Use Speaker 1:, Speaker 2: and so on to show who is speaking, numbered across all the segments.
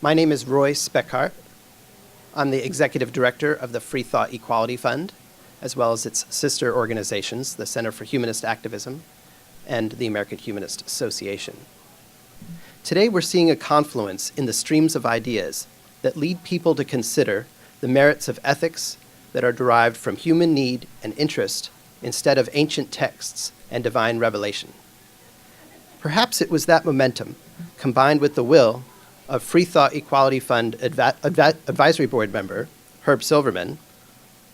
Speaker 1: My name is Roy Speckhart. I'm the executive director of the Freethought Equality Fund, as well as its sister organizations, the Center for Humanist Activism and the American Humanist Association. Today, we're seeing a confluence in the streams of ideas that lead people to consider the merits of ethics that are derived from human need and interest instead of ancient texts and divine revelation. Perhaps it was that momentum, combined with the will of Freethought Equality Fund Advisory Board member Herb Silverman,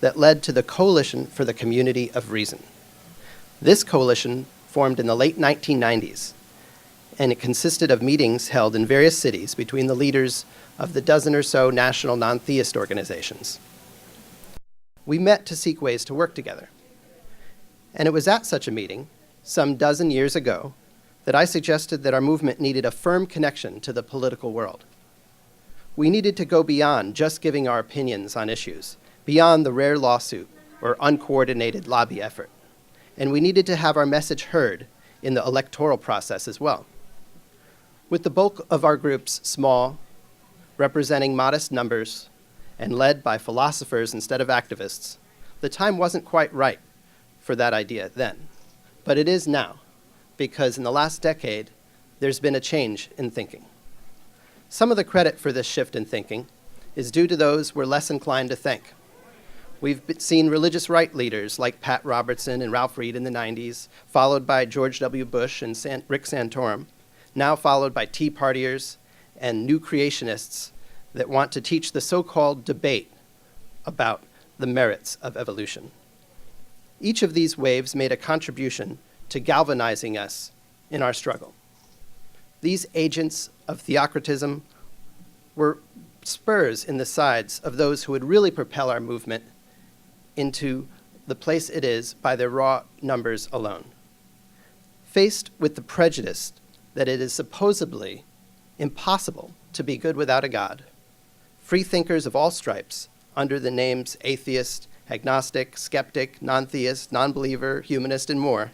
Speaker 1: that led to the Coalition for the Community of Reason. This coalition formed in the late 1990s, and it consisted of meetings held in various cities between the leaders of the dozen or so national non-theist organizations. We met to seek ways to work together. And it was at such a meeting, some dozen years ago, that I suggested that our movement needed a firm connection to the political world. We needed to go beyond just giving our opinions on issues, beyond the rare lawsuit or uncoordinated lobby effort. And we needed to have our message heard in the electoral process as well. With the bulk of our groups small, representing modest numbers, and led by philosophers instead of activists, the time wasn't quite right for that idea then. But it is now, because in the last decade, there's been a change in thinking. Some of the credit for this shift in thinking is due to those we're less inclined to thank. We've seen religious right leaders like Pat Robertson and Ralph Reed in the 90s, followed by George W. Bush and Rick Santorum, now followed by Tea Partiers and new creationists that want to teach the so-called debate about the merits of evolution. Each of these waves made a contribution to galvanizing us in our struggle. These agents of theocratism were spurs in the sides of those who would really propel our movement into the place it is by their raw numbers alone. Faced with the prejudice that it is supposedly impossible to be good without a God, free thinkers of all stripes, under the names atheist, agnostic, skeptic, non-theist, non-believer, humanist, and more,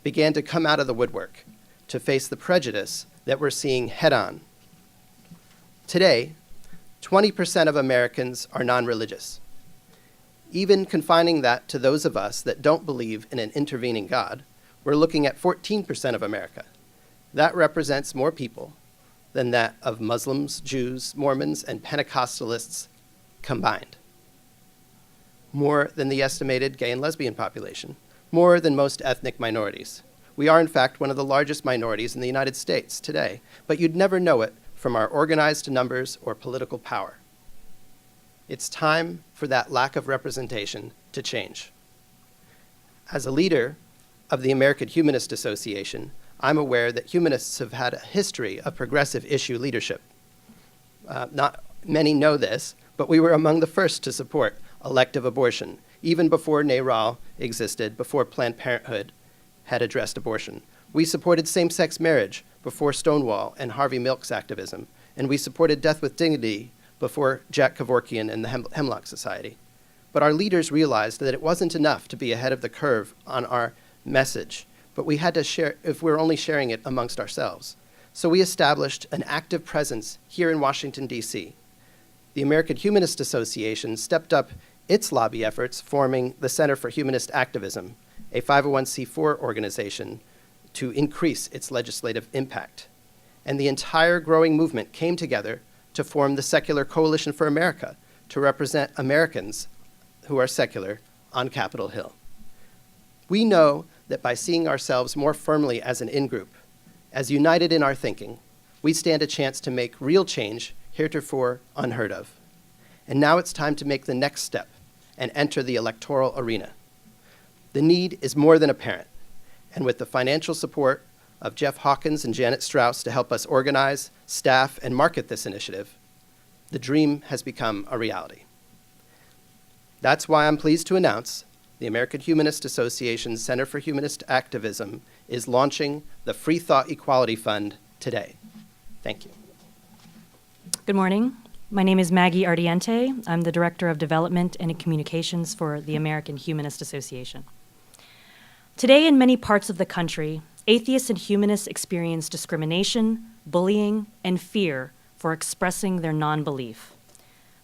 Speaker 1: began to come out of the woodwork to face the prejudice that we're seeing head-on. Today, 20% of Americans are non-religious. Even confining that to those of us that don't believe in an intervening God, we're looking at 14% of America. That represents more people than that of Muslims, Jews, Mormons, and Pentecostalists combined. More than the estimated gay and lesbian population, more than most ethnic minorities. We are, in fact, one of the largest minorities in the United States today, but you'd never know it from our organized numbers or political power. It's time for that lack of representation to change. As a leader of the American Humanist Association, I'm aware that humanists have had a history of progressive issue leadership. Not many know this, but we were among the first to support elective abortion, even before NARAL existed, before Planned Parenthood had addressed abortion. We supported same-sex marriage before Stonewall and Harvey Milk's activism, and we supported death with dignity before Jack Kevorkian and the Hemlock Society. But our leaders realized that it wasn't enough to be ahead of the curve on our message, but we had to share if we're only sharing it amongst ourselves. So we established an active presence here in Washington, D.C. The American Humanist Association stepped up its lobby efforts, forming the Center for Humanist Activism, a 501c4 organization, to increase its legislative impact. And the entire growing movement came together to form the Secular Coalition for America, to represent Americans who are secular on Capitol Hill. We know that by seeing ourselves more firmly as an in-group, as united in our thinking, we stand a chance to make real change heretofore unheard of. And now it's time to make the next step and enter the electoral arena. The need is more than apparent, and with the financial support of Jeff Hawkins and Janet Strauss to help us organize, staff, and market this initiative, the dream has become a reality. That's why I'm pleased to announce the American Humanist Association's Center for Humanist Activism is launching the Freethought Equality Fund today. Thank you.
Speaker 2: Good morning. My name is Maggie Ardiente. I'm the Director of Development and Communications for the American Humanist Association. Today, in many parts of the country, atheists and humanists experience discrimination, bullying, and fear for expressing their non-belief.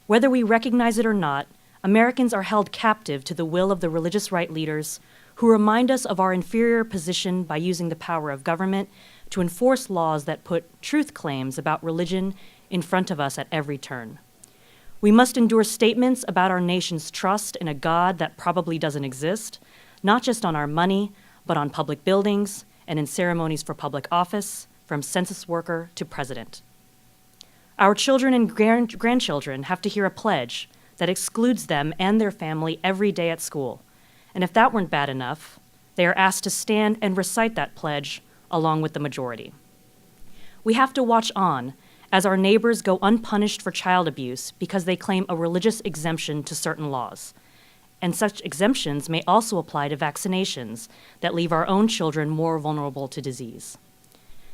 Speaker 2: Whether we recognize it or not, Americans are held captive to the will of the religious right leaders who remind us of our inferior position by using the power of government to enforce laws that put truth claims about religion in front of us at every turn. We must endure statements about our nation's trust in a God that probably doesn't exist, not just on our money, but on public buildings and in ceremonies for public office, from census worker to president. Our children and grandchildren have to hear a pledge that excludes them and their family every day at school. And if that weren't bad enough, they are asked to stand and recite that pledge along with the majority. We have to watch on as our neighbors go unpunished for child abuse because they claim a religious exemption to certain laws. And such exemptions may also apply to vaccinations that leave our own children more vulnerable to disease.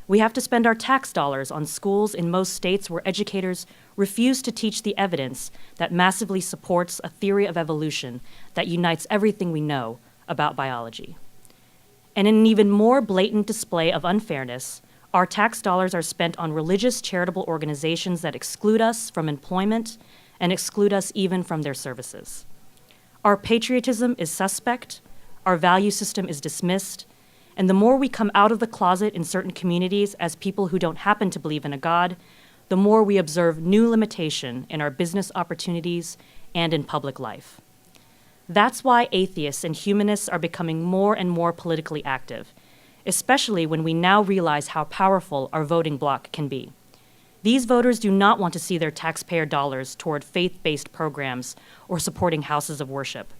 Speaker 2: We have to spend our tax dollars on schools in most states where educators refuse to teach the evidence that massively supports a theory of evolution that unites everything we know about biology. And in an even more blatant display of unfairness, our tax dollars are spent on religious charitable organizations that exclude us from employment and exclude us even from their services. Our patriotism is suspect, our value system is dismissed, and the more we come out of the closet in certain communities as people who don't happen to believe in a God, the more we observe new limitation in our business opportunities and in public life. That's why atheists and humanists are becoming more and more politically active, especially when we now realize how powerful our voting bloc can be. These voters do not want to see their taxpayer dollars toward faith-based programs or supporting houses of worship.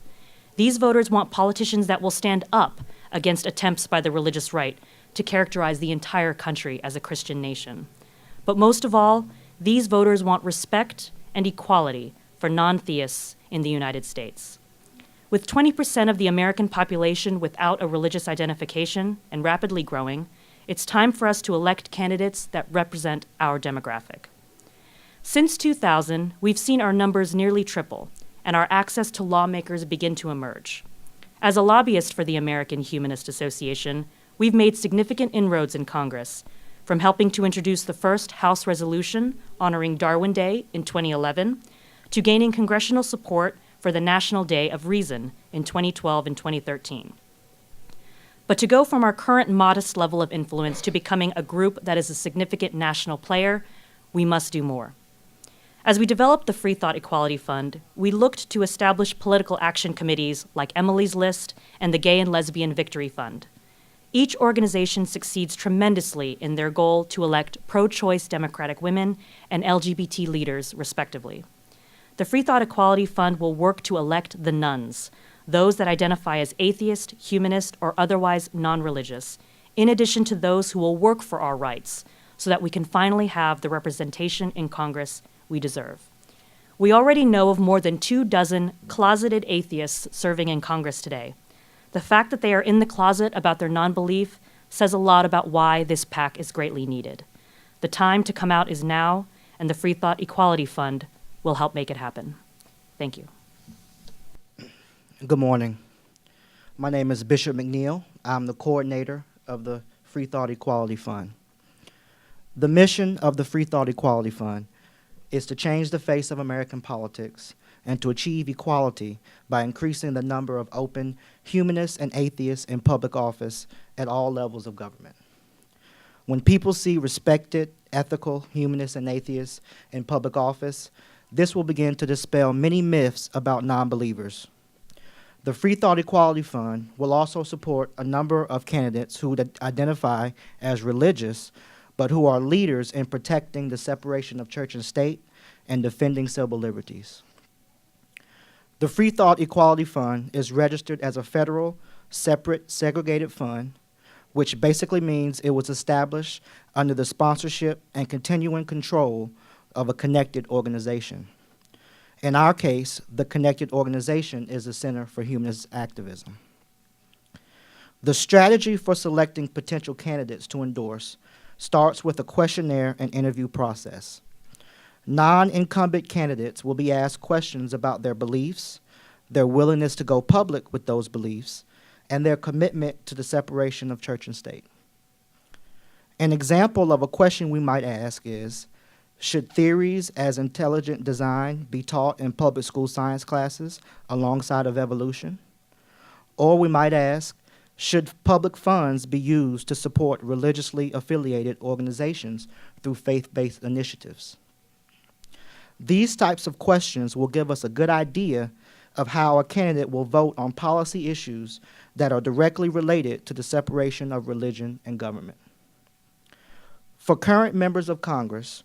Speaker 2: These voters want politicians that will stand up against attempts by the religious right to characterize the entire country as a Christian nation. But most of all, these voters want respect and equality for non-theists in the United States. With 20% of the American population without a religious identification and rapidly growing, it's time for us to elect candidates that represent our demographic. Since 2000, we've seen our numbers nearly triple, and our access to lawmakers begin to emerge. As a lobbyist for the American Humanist Association, we've made significant inroads in Congress, from helping to introduce the first House resolution honoring Darwin Day in 2011, to gaining congressional support for the National Day of Reason in 2012 and 2013. But to go from our current modest level of influence to becoming a group that is a significant national player, we must do more. As we developed the Freethought Equality Fund, we looked to establish political action committees like Emily's List and the Gay and Lesbian Victory Fund. Each organization succeeds tremendously in their goal to elect pro-choice Democratic women and LGBT leaders, respectively. The Freethought Equality Fund will work to elect the nuns, those that identify as atheist, humanist, or otherwise non-religious, in addition to those who will work for our rights, so that we can finally have the representation in Congress we deserve. We already know of more than 24 closeted atheists serving in Congress today. The fact that they are in the closet about their non-belief says a lot about why this PAC is greatly needed. The time to come out is now, and the Freethought Equality Fund will help make it happen. Thank you.
Speaker 3: Good morning. My name is Bishop McNeil. I'm the coordinator of the Freethought Equality Fund. The mission of the Freethought Equality Fund is to change the face of American politics and to achieve equality by increasing the number of open humanists and atheists in public office at all levels of government. When people see respected, ethical humanists and atheists in public office, this will begin to dispel many myths about non-believers. The Freethought Equality Fund will also support a number of candidates who identify as religious, but who are leaders in protecting the separation of church and state and defending civil liberties. The Freethought Equality Fund is registered as a federal, separate, segregated fund, which basically means it was established under the sponsorship and continuing control of a connected organization. In our case, the connected organization is the Center for Humanist Activism. The strategy for selecting potential candidates to endorse starts with a questionnaire and interview process. Non-incumbent candidates will be asked questions about their beliefs, their willingness to go public with those beliefs, and their commitment to the separation of church and state. An example of a question we might ask is, Should theories as intelligent design be taught in public school science classes alongside of evolution? Or we might ask, should public funds be used to support religiously affiliated organizations through faith-based initiatives? These types of questions will give us a good idea of how a candidate will vote on policy issues that are directly related to the separation of religion and government. For current members of Congress,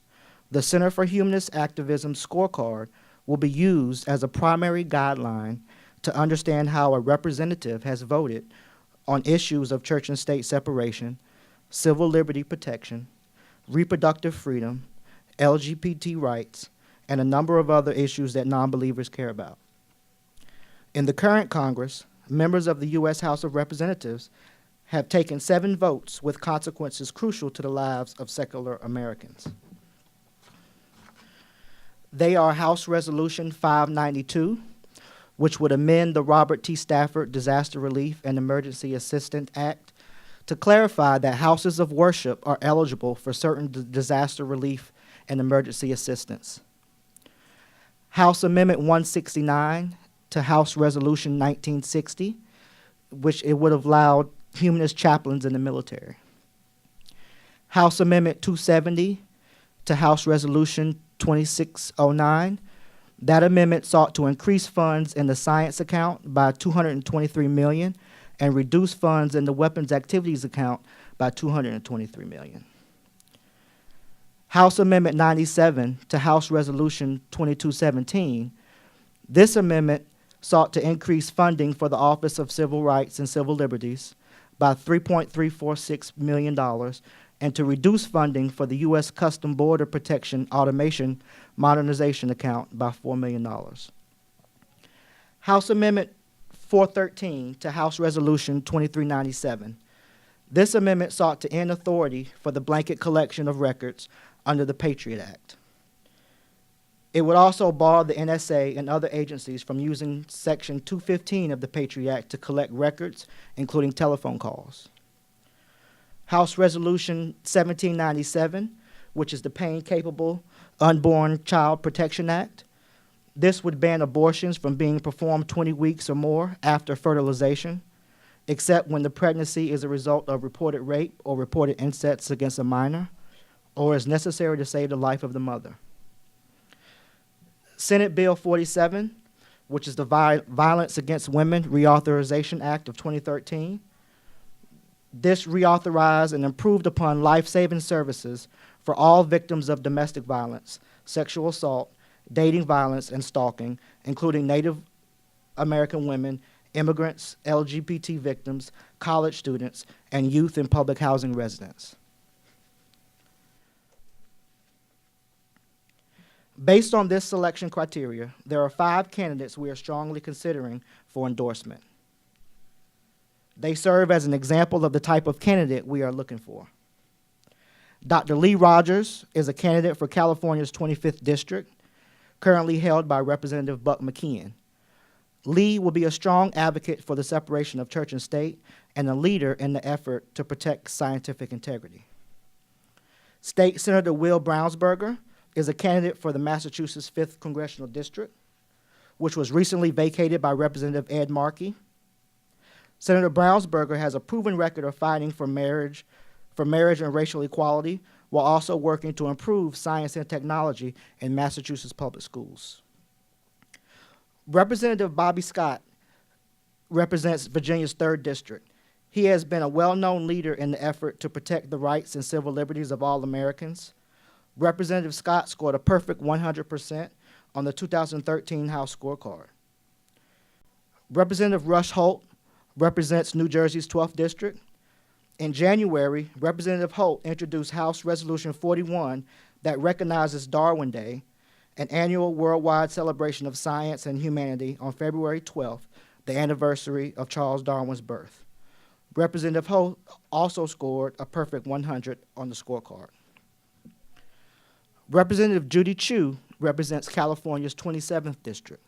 Speaker 3: the Center for Humanist Activism scorecard will be used as a primary guideline to understand how a representative has voted on issues of church and state separation, civil liberty protection, reproductive freedom, LGBT rights, and a number of other issues that non-believers care about. In the current Congress, members of the U.S. House of Representatives have taken 7 votes with consequences crucial to the lives of secular Americans. They are House Resolution 592, which would amend the Robert T. Stafford Disaster Relief and Emergency Assistance Act to clarify that houses of worship are eligible for certain disaster relief and emergency assistance. House Amendment 169 to House Resolution 1960, which it would have allowed humanist chaplains in the military. House Amendment 270 to House Resolution 2609. That amendment sought to increase funds in the science account by $223 million and reduce funds in the weapons activities account by $223 million. House Amendment 97 to House Resolution 2217. This amendment sought to increase funding for the Office of Civil Rights and Civil Liberties by $3.346 million and to reduce funding for the U.S. Custom Border Protection Automation Modernization Account by $4 million. House Amendment 413 to House Resolution 2397. This amendment sought to end authority for the blanket collection of records under the Patriot Act. It would also bar the NSA and other agencies from using Section 215 of the Patriot Act to collect records, including telephone calls. House Resolution 1797, which is the Pain-Capable Unborn Child Protection Act. This would ban abortions from being performed 20 weeks or more after fertilization, except when the pregnancy is a result of reported rape or reported incest against a minor, or is necessary to save the life of the mother. Senate Bill 47, which is the Violence Against Women Reauthorization Act of 2013. This reauthorized and improved upon life-saving services for all victims of domestic violence, sexual assault, dating violence, and stalking, including Native American women, immigrants, LGBT victims, college students, and youth in public housing residents. Based on this selection criteria, there are 5 candidates we are strongly considering for endorsement. They serve as an example of the type of candidate we are looking for. Dr. Lee Rogers is a candidate for California's 25th District, currently held by Representative Buck McKeon. Lee will be a strong advocate for the separation of church and state and a leader in the effort to protect scientific integrity. State Senator Will Brownsberger is a candidate for the Massachusetts 5th Congressional District, which was recently vacated by Representative Ed Markey. Senator Brownsberger has a proven record of fighting for marriage and racial equality, while also working to improve science and technology in Massachusetts public schools. Representative Bobby Scott represents Virginia's 3rd District. He has been a well-known leader in the effort to protect the rights and civil liberties of all Americans. Representative Scott scored a perfect 100% on the 2013 House scorecard. Representative Rush Holt represents New Jersey's 12th District. In January, Representative Holt introduced House Resolution 41 that recognizes Darwin Day, an annual worldwide celebration of science and humanity on February 12th, the anniversary of Charles Darwin's birth. Representative Holt also scored a perfect 100 on the scorecard. Representative Judy Chu represents California's 27th District.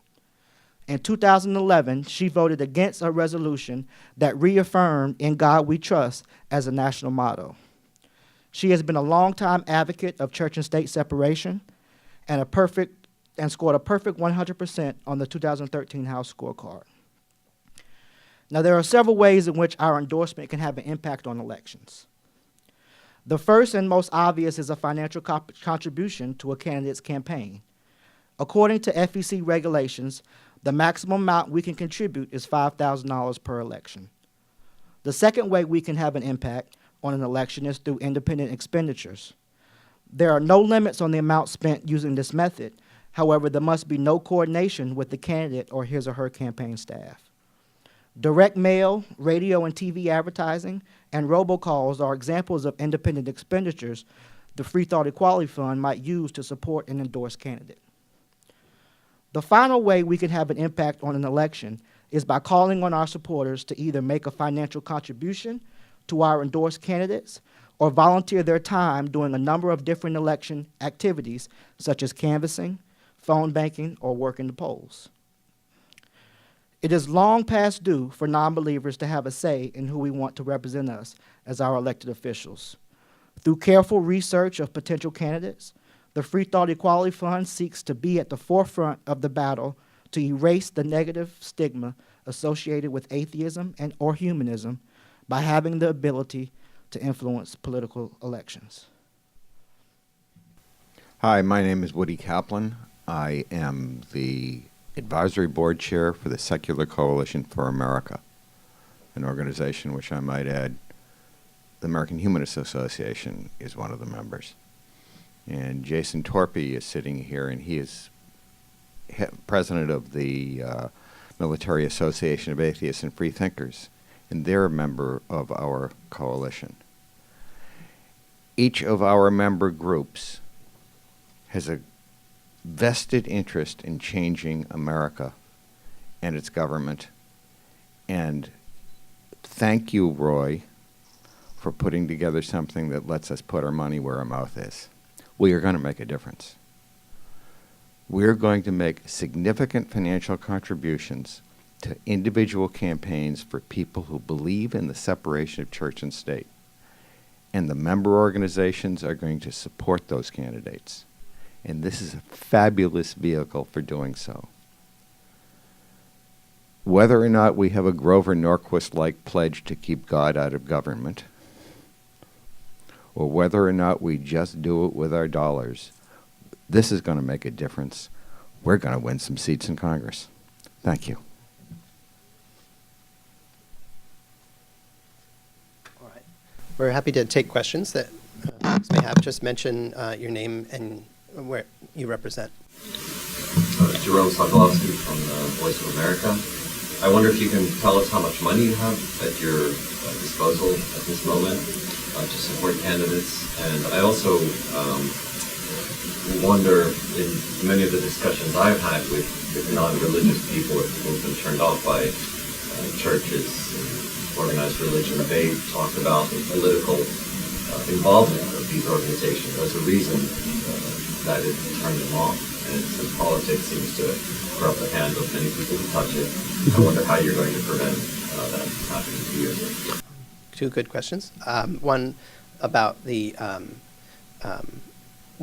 Speaker 3: In 2011, she voted against a resolution that reaffirmed "In God We Trust" as a national motto. She has been a longtime advocate of church and state separation and scored a perfect 100% on the 2013 House scorecard. Now, there are several ways in which our endorsement can have an impact on elections. The first and most obvious is a financial contribution to a candidate's campaign. According to FEC regulations, the maximum amount we can contribute is $5,000 per election. The second way we can have an impact on an election is through independent expenditures. There are no limits on the amount spent using this method. However, there must be no coordination with the candidate or his or her campaign staff. Direct mail, radio and TV advertising, and robocalls are examples of independent expenditures the Freethought Equality Fund might use to support an endorsed candidate. The final way we can have an impact on an election is by calling on our supporters to either make a financial contribution to our endorsed candidates or volunteer their time doing a number of different election activities such as canvassing, phone banking, or working the polls. It is long past due for non-believers to have a say in who we want to represent us as our elected officials. Through careful research of potential candidates, the Freethought Equality Fund seeks to be at the forefront of the battle to erase the negative stigma associated with atheism or humanism by having the ability to influence political elections.
Speaker 4: Hi, my name is Woody Kaplan. I am the Advisory Board Chair for the Secular Coalition for America, an organization which I might add the American Humanist Association is one of the members. And Jason Torpy is sitting here, and he is president of the Military Association of Atheists and Freethinkers, and they're a member of our coalition. Each of our member groups has a vested interest in changing America and its government. And thank you, Roy, for putting together something that lets us put our money where our mouth is. We are going to make a difference. We're going to make significant financial contributions to individual campaigns for people who believe in the separation of church and state. And the member organizations are going to support those candidates. And this is a fabulous vehicle for doing so. Whether or not we have a Grover Norquist-like pledge to keep God out of government, or whether or not we just do it with our dollars, this is going to make a difference. We're going to win some seats in Congress. Thank you.
Speaker 1: All right. We're happy to take questions that folks may have. Just mention your name and where you represent.
Speaker 5: Jerome Sokolovsky from the Voice of America. I wonder if you can tell us how much money you have at your disposal at this moment to support candidates. And I also wonder, in many of the discussions I've had with non-religious people who've been turned off by churches and organized religion, they talk about the political involvement of these organizations as a reason that it turned them off. And since politics seems to corrupt the hand of many people who touch it, I wonder how you're going to prevent that happening to you.
Speaker 1: Two good questions. One about the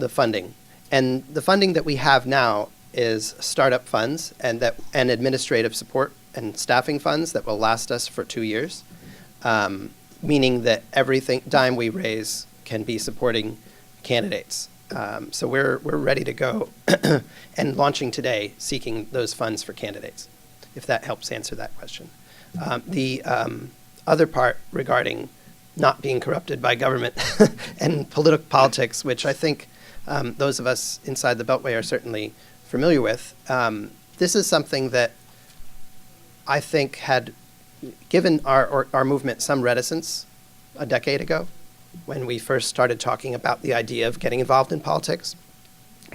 Speaker 1: funding. And the funding that we have now is startup funds and administrative support and staffing funds that will last us for 2 years, meaning that every dime we raise can be supporting candidates. So we're ready to go and launching today, seeking those funds for candidates, if that helps answer that question. The other part regarding not being corrupted by government and politics, which I think those of us inside the Beltway are certainly familiar with, this is something that I think had given our movement some reticence a decade ago, when we first started talking about the idea of getting involved in politics,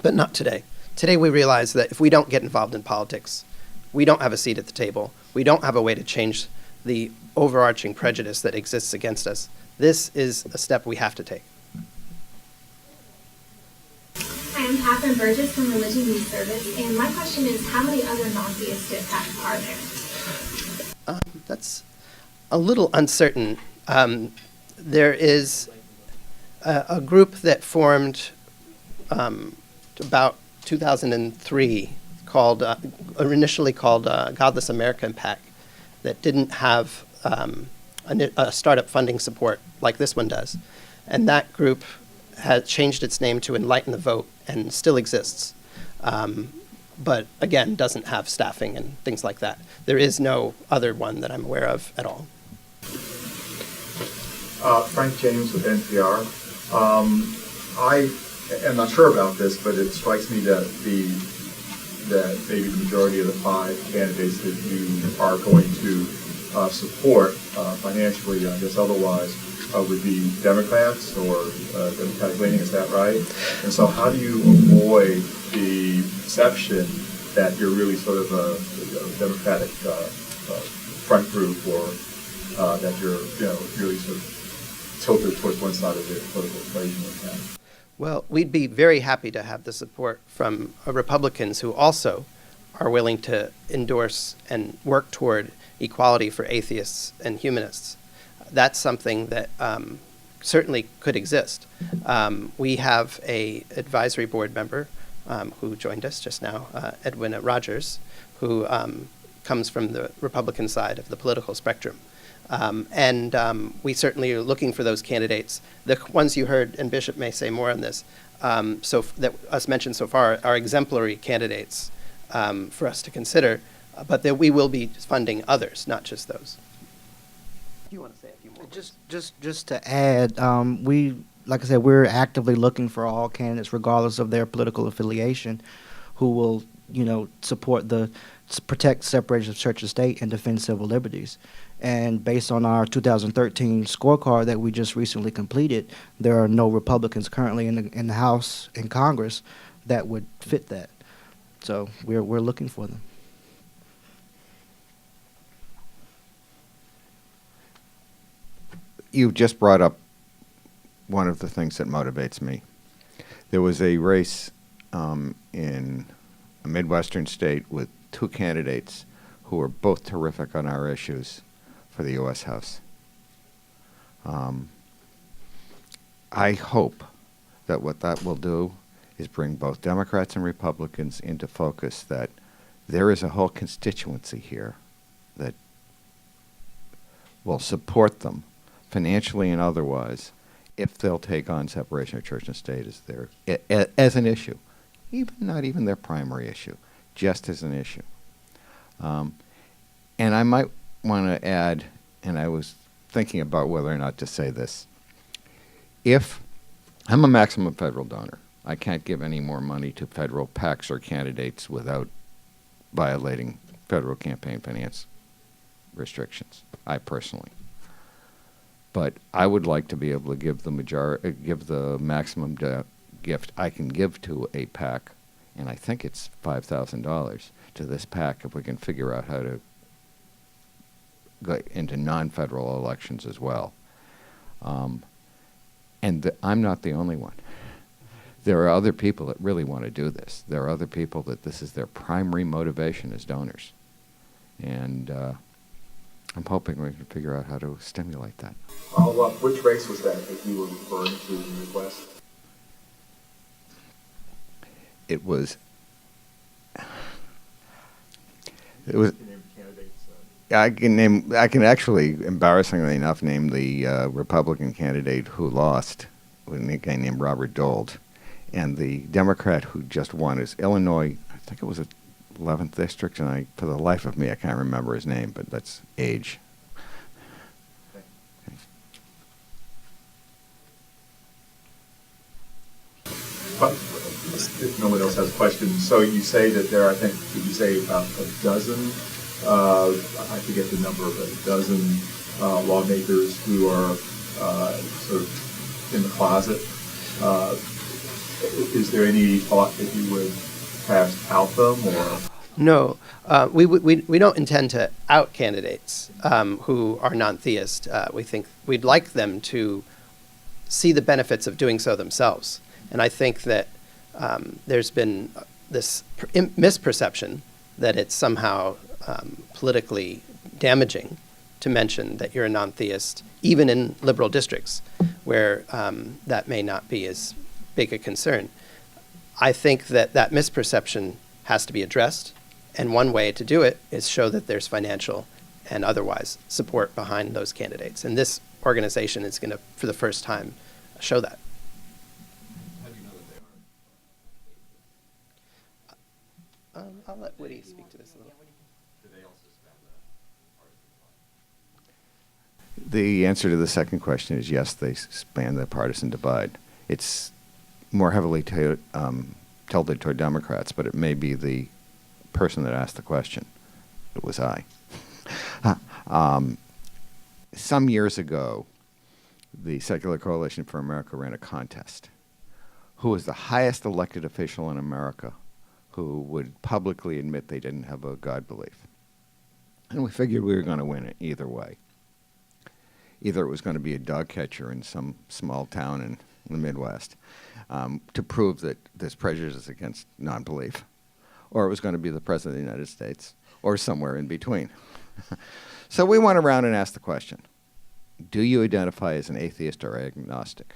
Speaker 1: but not today. Today we realize that if we don't get involved in politics, we don't have a seat at the table. We don't have a way to change the overarching prejudice that exists against us. This is a step we have to take.
Speaker 6: Hi, I'm Catherine Burgess from Religion News Service, and my question is, how many other non-theistic PACs are there?
Speaker 1: That's a little uncertain. There is a group that formed about 2003 called, initially called Godless American PAC, that didn't have a startup funding support like this one does. And that group had changed its name to Enlighten the Vote and still exists. But again, doesn't have staffing and things like that. There is no other one that I'm aware of at all.
Speaker 7: Frank James with NPR. I am not sure about this, but it strikes me that maybe the majority of the 5 candidates that you are going to support financially, I guess otherwise, would be Democrats or Democratic leaning. Is that right? And so, how do you avoid the perception that you're really sort of a Democratic front group, or that you're really sort of tilted towards one side of the political equation?
Speaker 1: Well, we'd be very happy to have the support from Republicans who also are willing to endorse and work toward equality for atheists and humanists. That's something that certainly could exist. We have a advisory board member who joined us just now, Edwina Rogers, who comes from the Republican side of the political spectrum. We certainly are looking for those candidates. The ones you heard, and Bishop may say more on this, that us mentioned so far are exemplary candidates for us to consider, but that we will be funding others, not just those. Do you want to say a few more?
Speaker 3: Just to add, like I said, we're actively looking for all candidates, regardless of their political affiliation, who will, support protect separation of church and state and defend civil liberties. And based on our 2013 scorecard that we just recently completed, there are no Republicans currently in the House and Congress that would fit that. So we're looking for them.
Speaker 4: You just brought up one of the things that motivates me. There was a race in a Midwestern state with 2 candidates who were both terrific on our issues for the U.S. House. I hope that what that will do is bring both Democrats and Republicans into focus, that there is a whole constituency here that will support them financially and otherwise if they'll take on separation of church and state as an issue, not even their primary issue, just as an issue. And I might want to add, and I was thinking about whether or not to say this, if I'm a maximum federal donor, I can't give any more money to federal PACs or candidates without violating federal campaign finance restrictions, I personally. But I would like to be able to give the maximum gift I can give to a PAC, and I think it's $5,000 to this PAC if we can figure out how to go into non-federal elections as well. And I'm not the only one. There are other people that really want to do this. There are other people that this is their primary motivation as donors. And I'm hoping we can figure out how to stimulate that.
Speaker 7: Which race was that you were referring to in the Midwest?
Speaker 4: It was. I can actually, embarrassingly enough, name the Republican candidate who lost, a guy named Robert Dold, and the Democrat who just won is Illinois. I think it was a 11th district, and for the life of me, I can't remember his name, but that's age.
Speaker 7: If no one else has questions, so you say that there are, I think, did you say about a dozen, I forget the number, but a dozen lawmakers who are sort of in the closet. Is there any thought that you would perhaps out them, or?
Speaker 1: No, we don't intend to out candidates who are non-theist. We think we'd like them to see the benefits of doing so themselves. And I think that there's been this misperception that it's somehow politically damaging to mention that you're a non-theist, even in liberal districts. where that may not be as big a concern. I think that that misperception has to be addressed, and one way to do it is show that there's financial and otherwise support behind those candidates. And this organization is going to, for the first time, show that.
Speaker 5: How do you know that they are?
Speaker 1: I'll let Woody speak to this a little.
Speaker 5: Do they also span the partisan line?
Speaker 4: The answer to the second question is yes, they span the partisan divide. It's more heavily tilted toward Democrats, but it may be the person that asked the question. It was I. Some years ago, the Secular Coalition for America ran a contest. Who was the highest elected official in America who would publicly admit they didn't have a God belief? And we figured we were going to win it either way. Either it was going to be a dog catcher in some small town in the Midwest to prove that there's prejudice against non-belief, or it was going to be the President of the United States, or somewhere in between. So we went around and asked the question, do you identify as an atheist or agnostic?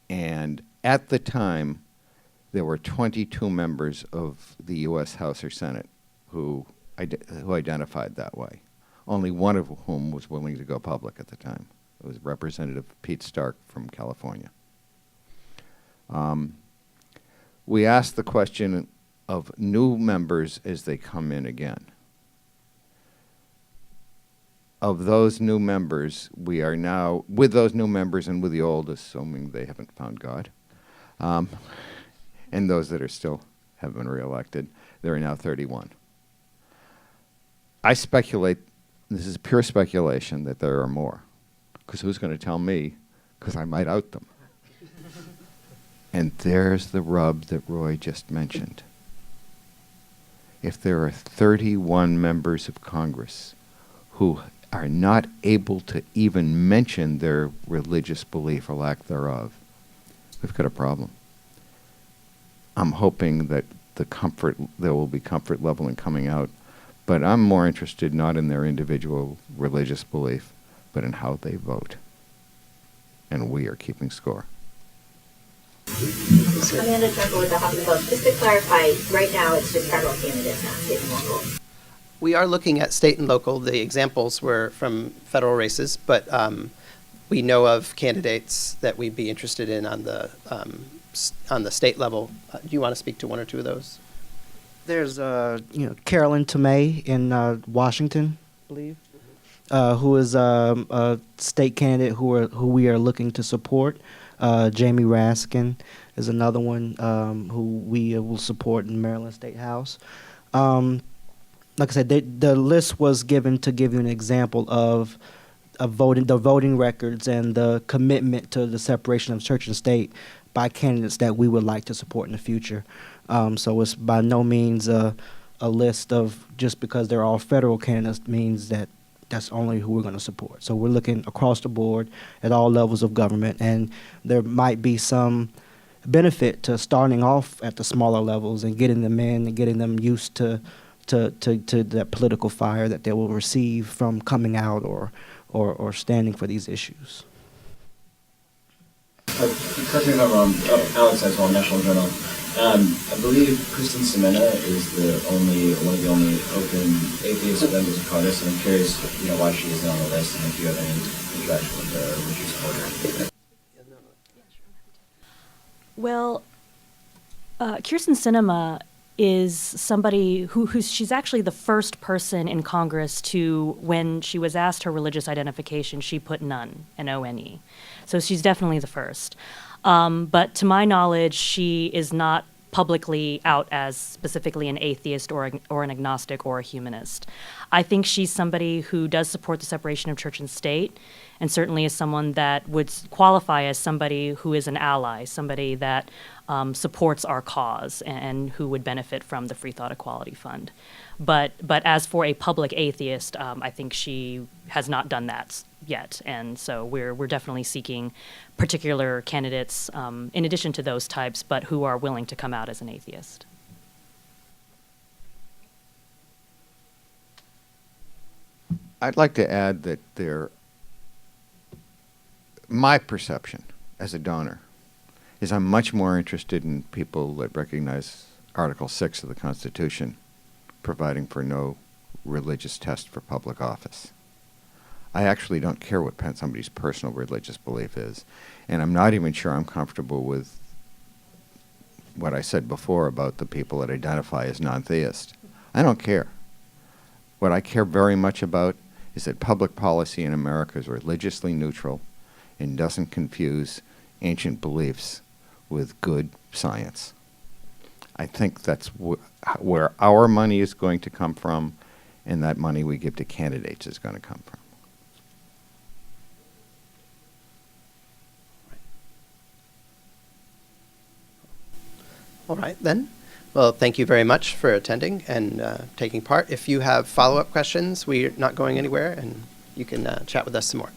Speaker 4: And at the time, there were 22 members of the U.S. House or Senate who identified that way, only one of whom was willing to go public at the time. It was Representative Pete Stark from California. We asked the question of new members as they come in again. Of those new members, we are now, with those new members and with the old, assuming they haven't found God, and those that are still have been reelected, there are now 31. I speculate, this is pure speculation, that there are more. Because who's going to tell me? Because I might out them. And there's the rub that Roy just mentioned. If there are 31 members of Congress who are not able to even mention their religious belief or lack thereof, we've got a problem. I'm hoping that there will be comfort level in coming out, but I'm more interested not in their individual religious belief, but in how they vote. And we are keeping score.
Speaker 8: Amanda Trevor with the Huffington Post. Just to clarify, right now it's just federal candidates, not state and local.
Speaker 1: We are looking at state and local. The examples were from federal races, but we know of candidates that we'd be interested in on the state level. Do you want to speak to one or two of those?
Speaker 3: There's Carolyn Tomei in Washington, I believe, who is a state candidate who we are looking to support. Jamie Raskin is another one who we will support in Maryland State House. Like I said, the list was given to give you an example of the voting records and the commitment to the separation of church and state by candidates that we would like to support in the future. So it's by no means a list of just because they're all federal candidates means that that's only who we're going to support. So we're looking across the board at all levels of government, and there might be some benefit to starting off at the smaller levels and getting them in and getting them used to that political fire that they will receive from coming out or standing for these issues.
Speaker 9: Correct me if I'm wrong. Alex Aswell, National Journal. I believe Kristen Semena is one of the only open atheist members of Congress, and I'm curious, why she isn't on the list, and if you have any interaction with her or would you support her?
Speaker 2: Well, Kirsten Sinema is somebody she's actually the first person in Congress to, when she was asked her religious identification, she put none, N-O-N-E. So she's definitely the first. But to my knowledge, she is not publicly out as specifically an atheist or an agnostic or a humanist. I think she's somebody who does support the separation of church and state, and certainly is someone that would qualify as somebody who is an ally, somebody that supports our cause and who would benefit from the Freethought Equality Fund. But as for a public atheist, I think she has not done that yet, and so we're definitely seeking particular candidates in addition to those types, but who are willing to come out as an atheist.
Speaker 4: I'd like to add that my perception as a donor is I'm much more interested in people that recognize Article 6 of the Constitution, providing for no religious test for public office. I actually don't care what somebody's personal religious belief is, and I'm not even sure I'm comfortable with what I said before about the people that identify as non-theist. I don't care. What I care very much about is that public policy in America is religiously neutral and doesn't confuse ancient beliefs with good science. I think that's where our money is going to come from, and that money we give to candidates is going to come from.
Speaker 1: All right, then. Well, thank you very much for attending and taking part. If you have follow-up questions, we're not going anywhere, and you can chat with us some more.